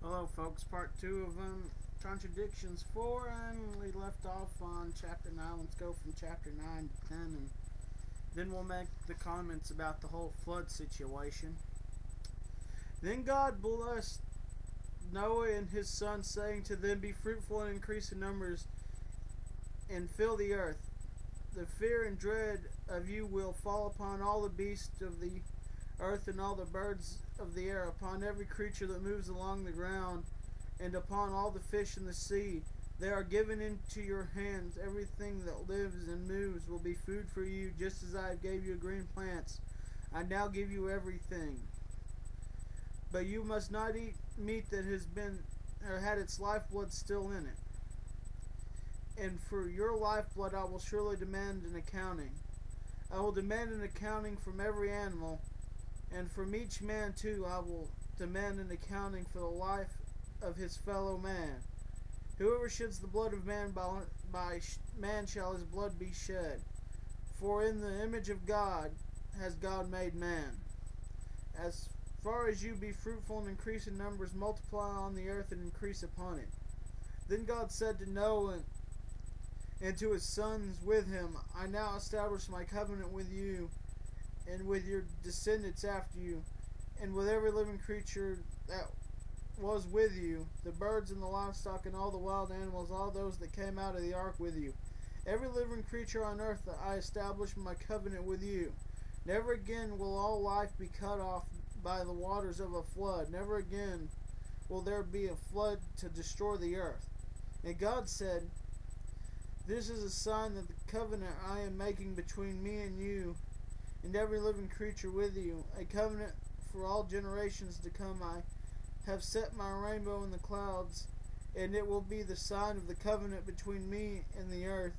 Hello folks, part 2 of Contradictions 4, and we left off on chapter 9. Let's go from chapter 9 to 10, and then we'll make the comments about the whole flood situation. Then God blessed Noah and his sons, saying to them, "Be fruitful and increase in numbers, and fill the earth. The fear and dread of you will fall upon all the beasts of the earth and all the birds of the air, upon every creature that moves along the ground, and upon all the fish in the sea. They are given into your hands. Everything that lives and moves will be food for you, just as I gave you green plants. I now give you everything. But you must not eat meat that has been or had its lifeblood still in it. And for your lifeblood I will surely demand an accounting. I will demand an accounting from every animal, and from each man too I will demand an accounting for the life of his fellow man. Whoever sheds the blood of man, by man shall his blood be shed. For in the image of God has God made man. As far as you, be fruitful and increase in numbers, multiply on the earth and increase upon it." Then God said to Noah and to his sons with him, "I now establish my covenant with you and with your descendants after you, and with every living creature that was with you, the birds and the livestock and all the wild animals, all those that came out of the ark with you. Every living creature on earth that I establish my covenant with you. Never again will all life be cut off by the waters of a flood. Never again will there be a flood to destroy the earth." And God said, "This is a sign of the covenant I am making between me and you and every living creature with you, a covenant for all generations to come. I have set my rainbow in the clouds, and it will be the sign of the covenant between me and the earth.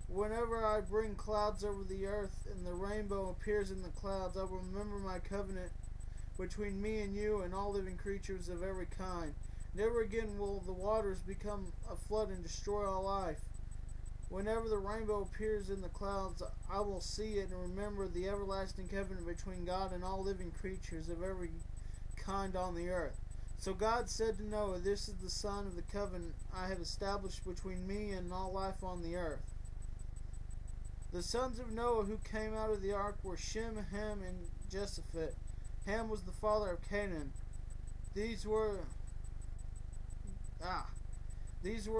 Whenever I bring clouds over the earth and the rainbow appears in the clouds, I will remember my covenant between me and you and all living creatures of every kind. Never again will the waters become a flood and destroy all life. Whenever the rainbow appears in the clouds, I will see it and remember the everlasting covenant between God and all living creatures of every kind on the earth." So God said to Noah, "This is the sign of the covenant I have established between me and all life on the earth." The sons of Noah who came out of the ark were Shem, Ham, and Japheth. Ham was the father of Canaan. These were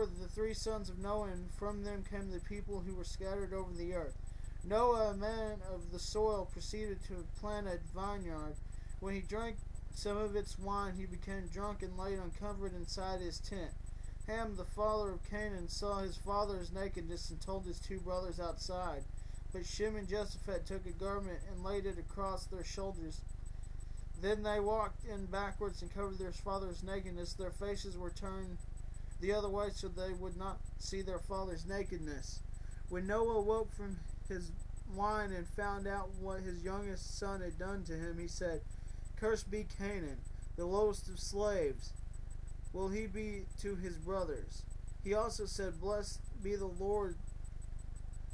the three sons of Noah, and from them came the people who were scattered over the earth. Noah, a man of the soil, proceeded to plant a vineyard. When he drank some of its wine, he became drunk and laid uncovered inside his tent. Ham, the father of Canaan, saw his father's nakedness and told his two brothers outside. But Shem and Japheth took a garment and laid it across their shoulders. Then they walked in backwards and covered their father's nakedness. Their faces were turned the other way so they would not see their father's nakedness. When Noah awoke from his wine and found out what his youngest son had done to him, he said, "Cursed be Canaan, the lowest of slaves will he be to his brothers." He also said, "Blessed be the Lord,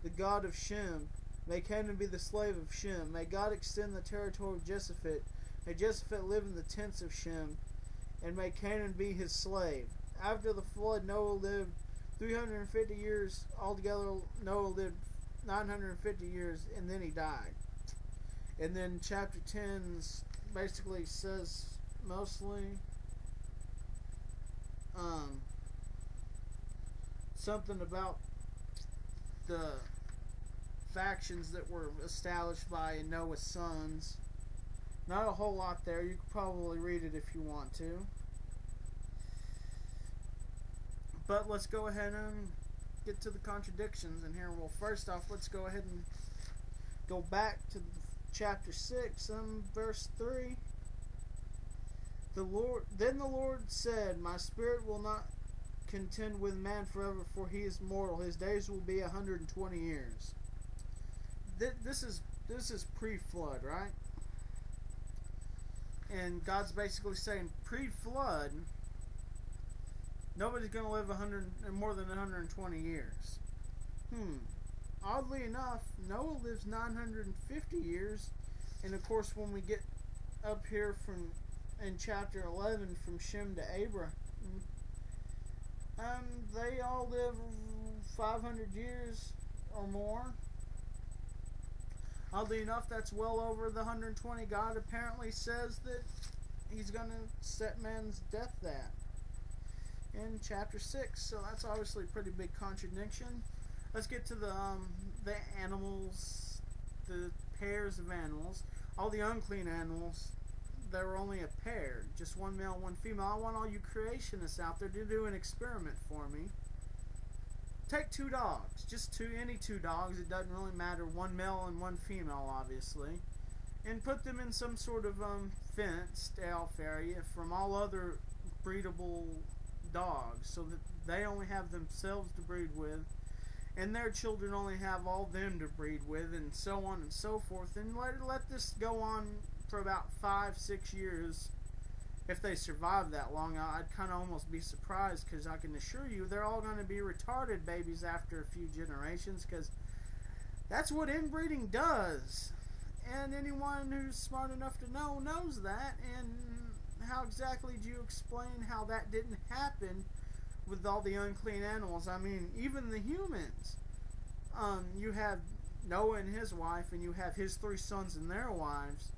the God of Shem. May Canaan be the slave of Shem. May God extend the territory of Japheth. May Japheth live in the tents of Shem, and may Canaan be his slave." After the flood, Noah lived 350 years. Altogether, Noah lived 950 years, and then he died. And then chapter 10 basically says mostly something about the factions that were established by Noah's sons. Not a whole lot there. You could probably read it if you want to. But let's go ahead and get to the contradictions in here. Well, first off, let's go ahead and go back to chapter 6 and verse 3. Then the Lord said, "My spirit will not contend with man forever, for he is mortal. His days will be 120 years." This is pre-flood, right? And God's basically saying pre-flood, nobody's going to live more than 120 years. Oddly enough, Noah lives 950 years. And of course, when we get up here from in chapter 11 from Shem to Abraham. They all live 500 years or more. Oddly enough, that's well over the 120 God apparently says that he's going to set man's death at in chapter 6. So that's obviously a pretty big contradiction. Let's get to the animals, the pairs of animals. All the unclean animals, there were only a pair, just one male, one female. I want all you creationists out there to do an experiment for me. Take 2 dogs, just any 2 dogs, it doesn't really matter, one male and one female obviously, and put them in some sort of fenced off area from all other breedable dogs, so that they only have themselves to breed with, and their children only have all them to breed with, and so on and so forth, and let this go on for about 5-6 years. If they survive that long, I'd kind of almost be surprised, because I can assure you they're all going to be retarded babies after a few generations, because that's what inbreeding does. And anyone who's smart enough to know knows that. And how exactly do you explain how that didn't happen with all the unclean animals? I mean, even the humans. You have Noah and his wife, and you have his 3 sons and their wives.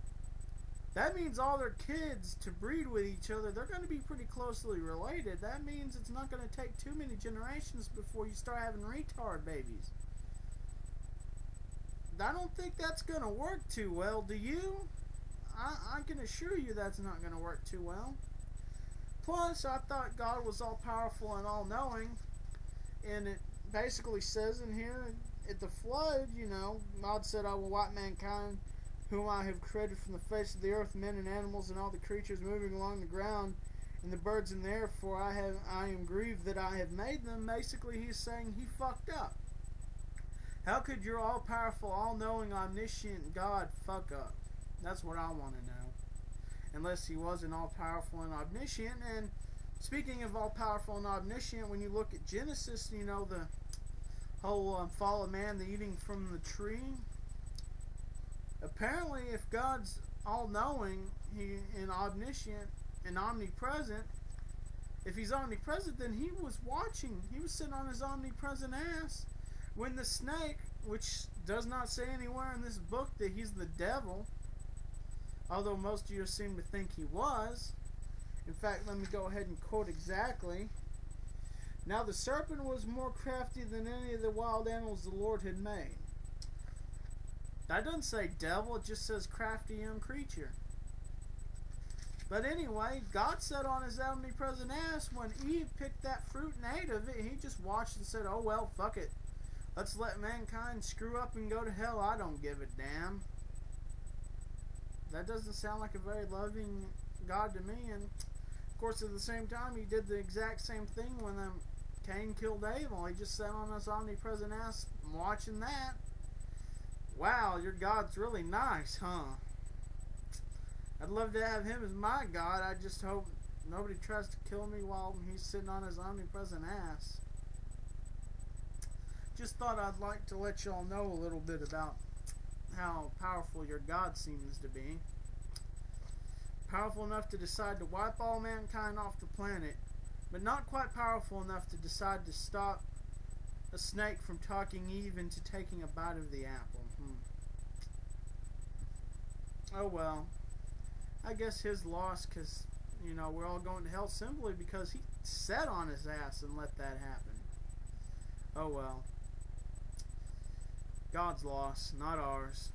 That means all their kids to breed with each other, they're going to be pretty closely related. That means it's not going to take too many generations before you start having retard babies. I don't think that's going to work too well, do you? I can assure you that's not going to work too well. Plus, I thought God was all-powerful and all-knowing, and it basically says in here, at the flood, you know, God said, I will wipe mankind, whom I have created from the face of the earth, men and animals and all the creatures moving along the ground and the birds in the air, for I am grieved that I have made them. Basically, he's saying he fucked up. How could your all-powerful, all-knowing, omniscient God fuck up? That's what I want to know. Unless he wasn't all-powerful and omniscient. And speaking of all-powerful and omniscient, when you look at Genesis, you know, the whole fall of man, the eating from the tree. Apparently, if God's all-knowing and omniscient and omnipresent, if he's omnipresent, then he was watching. He was sitting on his omnipresent ass when the snake, which does not say anywhere in this book that he's the devil, although most of you seem to think he was. In fact, let me go ahead and quote exactly. Now the serpent was more crafty than any of the wild animals the Lord had made. That doesn't say devil, it just says crafty young creature. But anyway, God sat on his omnipresent ass when Eve picked that fruit and ate of it. He just watched and said, oh well, fuck it. Let's let mankind screw up and go to hell. I don't give a damn. That doesn't sound like a very loving God to me. And of course, at the same time, he did the exact same thing when Cain killed Abel. He just sat on his omnipresent ass watching that. Wow, your God's really nice, huh? I'd love to have him as my God. I just hope nobody tries to kill me while he's sitting on his omnipresent ass. Just thought I'd like to let y'all know a little bit about how powerful your God seems to be. Powerful enough to decide to wipe all mankind off the planet, but not quite powerful enough to decide to stop a snake from talking Eve into taking a bite of the apple. Oh well. I guess his loss, because, you know, we're all going to hell simply because he sat on his ass and let that happen. Oh well. God's loss, not ours.